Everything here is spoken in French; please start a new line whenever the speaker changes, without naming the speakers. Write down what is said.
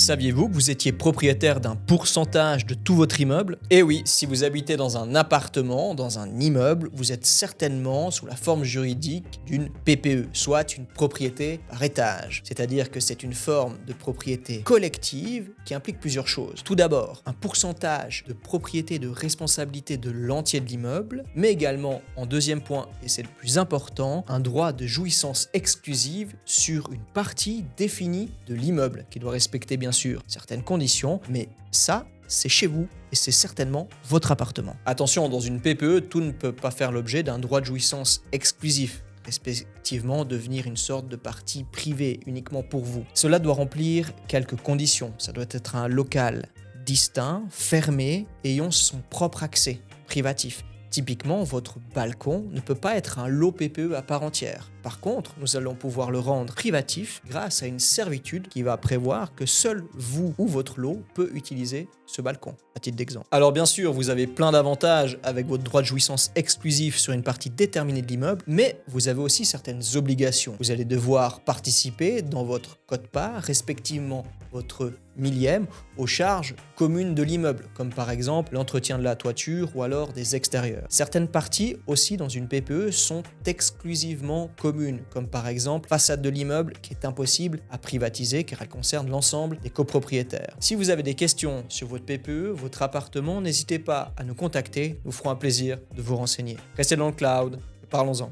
Saviez-vous que vous étiez propriétaire d'un pourcentage de tout votre immeuble? Eh oui, si vous habitez dans un appartement, dans un immeuble, vous êtes certainement sous la forme juridique d'une PPE, soit une propriété par étage. C'est-à-dire que c'est une forme de propriété collective qui implique plusieurs choses. Tout d'abord, un pourcentage de propriété de responsabilité de l'entier de l'immeuble, mais également, en deuxième point, et c'est le plus important, un droit de jouissance exclusive sur une partie définie de l'immeuble qui doit respecter bien sûr certaines conditions, mais ça, c'est chez vous et c'est certainement votre appartement. Attention, dans une PPE, tout ne peut pas faire l'objet d'un droit de jouissance exclusif, respectivement devenir une sorte de partie privée uniquement pour vous. Cela doit remplir quelques conditions. Ça doit être un local distinct, fermé, ayant son propre accès privatif. Typiquement, votre balcon ne peut pas être un lot PPE à part entière. Par contre, nous allons pouvoir le rendre privatif grâce à une servitude qui va prévoir que seul vous ou votre lot peut utiliser ce balcon, à titre d'exemple. Alors bien sûr, vous avez plein d'avantages avec votre droit de jouissance exclusif sur une partie déterminée de l'immeuble, mais vous avez aussi certaines obligations. Vous allez devoir participer dans votre quote-part, respectivement votre millième, aux charges communes de l'immeuble, comme par exemple l'entretien de la toiture ou alors des extérieurs. Certaines parties aussi dans une PPE sont exclusivement communes, comme par exemple façade de l'immeuble qui est impossible à privatiser car elle concerne l'ensemble des copropriétaires. Si vous avez des questions sur votre PPE, votre appartement, n'hésitez pas à nous contacter, nous ferons un plaisir de vous renseigner. Restez dans le cloud, parlons-en.